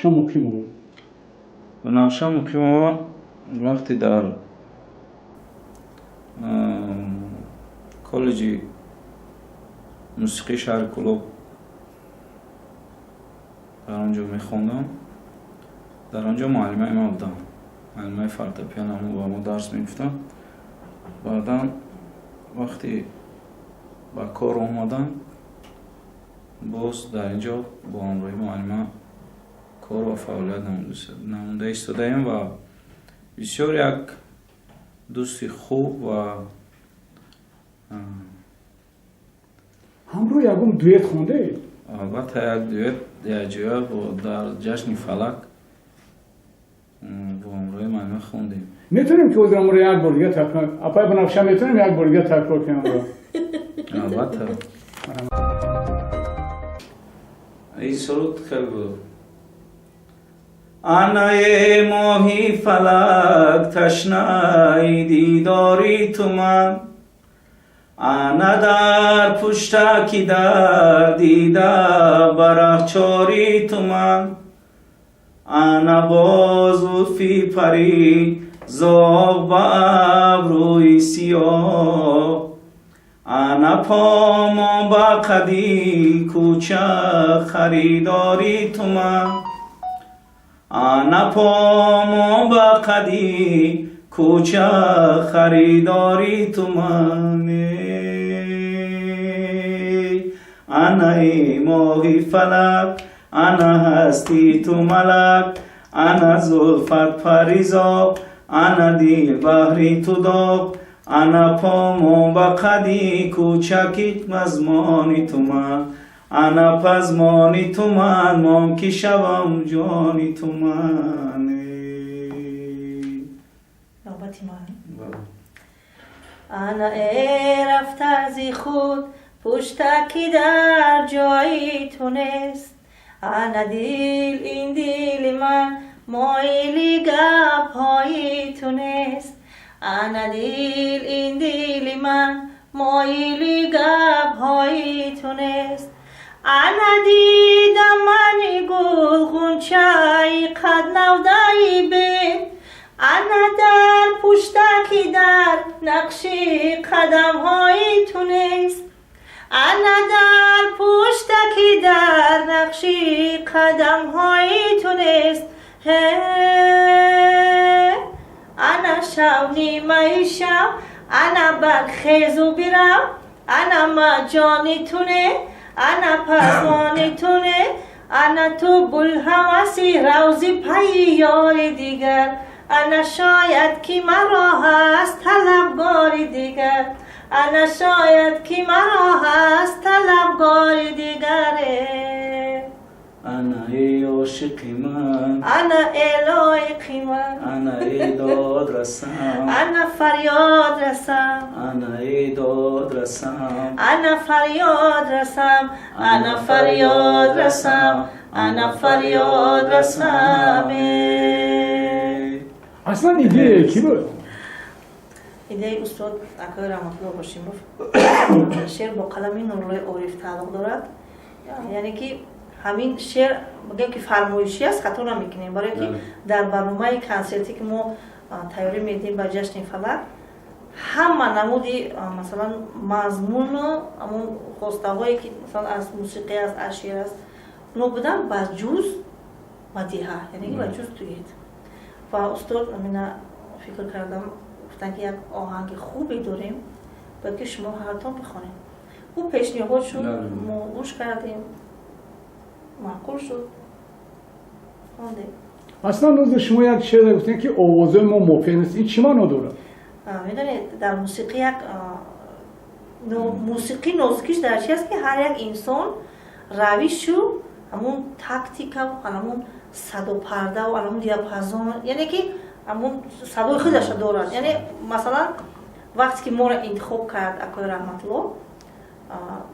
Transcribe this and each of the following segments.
بنفشه مقیم بود. بنفشه مقیم وقتی در کالج موسیقی شهر کلوب در آنجا میخوندم. در آنجا معلمه ما بودم، معلمه فورتپیانو با ما درس میگفتن. بعدا وقتی با کار اومدم باز در اینجا با همراه معلمه کار و فعالیت نمونده ایستاده‌ایم و بسیار یک دوستی خوب و همراه یکم دویت خونده اید؟ البته یک دویت یک جای در جشن فلک با همراه معلمه خوندیم. میتونیم که اون رو یک بار دیگه تکرار اپای بنفشه میتونیم یک بار دیگه تکرار کنیم؟ البته این سرود خیلی بود. آنای ماهی فلک تشنه دیداری تو من، آنا در پشتکی در دیده برخچاری تو من، آنا با زلفی پری زاغ با ابروی سیاه، آنا پاما با قدی کوچه خریداری تو من، آنا پاما با قدی کوچه خریداری تو من، آنا ای ماهی فلک، آنا هستی تو ملک، آنا زلفت پریزاب، آنا دیل بحری تو داغ، آنا پامو با قدی کوچکی مزمانی تو من، آنا پزمانی تو من، مام کی شوم جانی تو من. نوبتی من. آنا ای رفت از خود پشتکی در جایی تونست، آنا دیل این دیل من مایلی گپ هایی تونست، آنا دیل این دیل من مایلی گپ هایی تونست، آنا دیدم من گل غنچه‌ای قد نوده‌ای به، آنا در پشتکی در نقشی قدم هایی تونست، آنا در پشتکی در نقشی قدم هایی تونست، آنا شب نیمه شب آنا برخیز و بیرم، آنا مجانی تونه آنا پروانی تونه، آنا تو بلحوثی روزی پی یاری دیگر، آنا شاید کی مرا هست طلبگاری دیگر، آنا شاید کی مرا هست طلبگاری دیگره، آنا ای عاشقی من، آنا ای لایقی من، آنا ای داد رسم، آنا فریاد رسم، آنا ای داد رسم، آنا فریاد رسم، آنا فریاد رسم، آنا فریاد رسم. اصلا ایده کی بود؟ ایده استاد اکای رحمت‌الله باشیموف. شعر با قلم نورالله عارف تعلق دارد، یعنی که همین شعر بگم که فرمایشی است خطا نمیکنیم، برای که در برنامه کنسرتی که ما تیاری میدیم با جشن فلک همه نمودی مثلا مضمون و همون خواسته هایی که مثلا از موسیقی از اشعار است اونو بودن با جز مدیحه، یعنی که با جز تویید و استاد من فکر کردم گفتن که یک آهنگ خوبی داریم باید که شما هر تا بخونیم. او پیشنهاد شد، ما گوش کردیم، معقول شد، خوندیم. اصلا روز شما یک شعر گفتین که آوازه ما موفق نیست، این چی معنا داره؟ میدونید در موسیقی یک موسیقی نازکیش در چی است که هر یک انسان رویش و همون تاکتیک و همون صدا پرده و همون دیاپازون، یعنی که همون صدای خودش دارد. یعنی مثلا وقتی که ما را انتخاب کرد اکای رحمت‌الله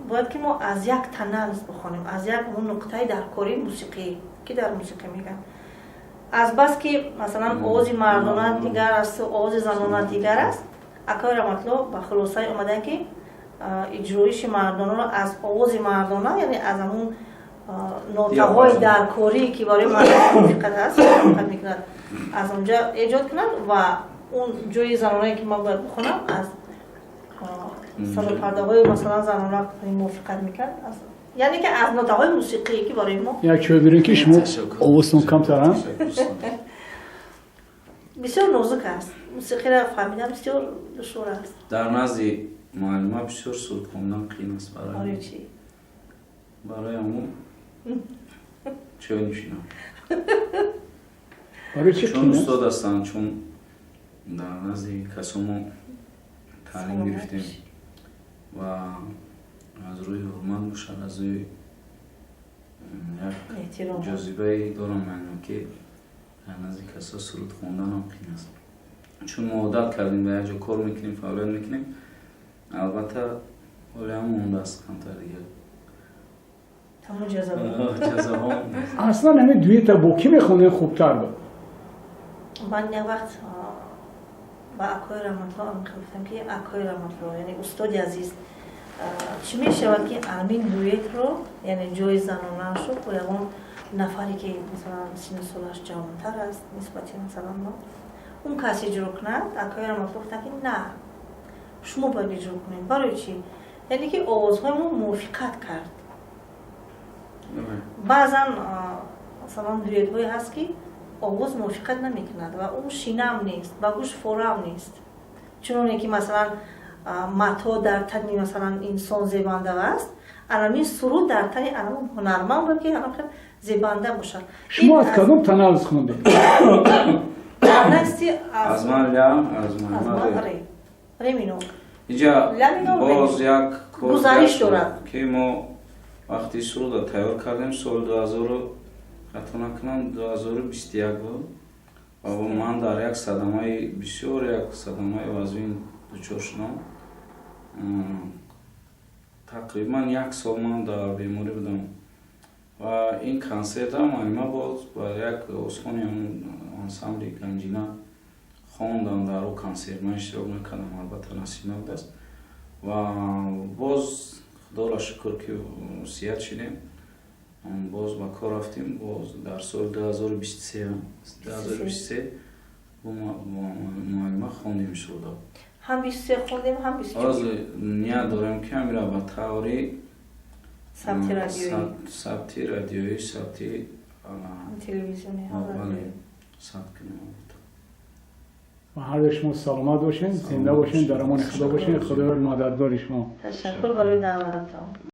باید که ما از یک تنز بخونیم، از یک اون نقطه در کاری موسیقی که در موسیقی میگن، از بس که مثلا آواز مردانه دیگر است و آواز زنانه دیگر است، اکای رحمت‌الله به خلاصه اومدن که اجرایش مردانه را از آواز مردانه، یعنی از همون نوت‌های در کوری که برای مردم موفقیت هست موفقیت میکند از اونجا ایجاد کنند و اون جوی زنانه که ما باید بخونم از صدا پرده‌های مثلا زنانه موفقیت میکرد یعنی که از نوت‌های موسیقی که برای ما یک چوبیرین که شما آوازتون کم ترم بسیار نازک است موسیقی را فهمیدن بسیار دشوار است در نزد معلمه بسیار سرود خوندن قیم است برای چی؟ برای همون چه میشینم برای چی چون قیم است؟ استاد هستن چون در نزد کسامو تعلیم گرفتیم و از روی حرمت باشد از روی یک جاذبه دارم من که در نزد کسا سرود خوندن هم قیم است چون ما عادت کردیم به یک جا کار میکنیم فعالیت میکنیم البته ولی هم مونده است کمتر دیگه همون جذابه اصلا همین دویت با کی میخونه خوبتر بود؟ من یک وقت با اکای رحمت‌الله گفتم که اکای رحمت‌الله یعنی استاد عزیز چی میشود که همین دویت رو یعنی جای زنانه شو با اون نفری که مثلا سن سالش جوان‌تر است نسبت مثلا ما اون کسی اجرا کند اکای رحمت‌الله گفتن که نه شما باید اجرا کنید برای چی؟ یعنی که آوازهایمون موافقت کرد بعضا مثلا دویت‌هایی هست که آواز موافقت نمیکند و اون شینه هم نیست و گوش فوره هم نیست چون که مثلا متا در تنی مثلا انسان زیبنده است علمی سرود در تنی علم هنرمند بود که علم زیبنده باشد شما از کدوم تناوز خوندید؟ از من لام از من ریمینو اینجا باز یک گزارش دارد که ما وقتی سرود تیار کردیم سال 2000 خطا نکنم 2021 بود و من در یک صدمه بسیار یک صدمه وزین دچار شدم تقریبا یک سال من در بیماری بودم و این کنسرت هم ما باز با یک استانی انسامبل گنجینه خواندم در اون کنسرت من اشتراک نکردم البته نصیب نبود است و باز خدا را شکر که صحت شدیم باز با کار رفتیم باز در سال 2023 با معلمه خوندیم شده هم 23 خوندیم هم 24 باز نیت دارم که همیرا با تئوری ثبتی رادیویی ثبتی تلویزیونی ثبت کنیم و هر شما سلامت باشین زنده باشین در امان خدا باشین خدا مددگار شما تشکر برای دعوتتان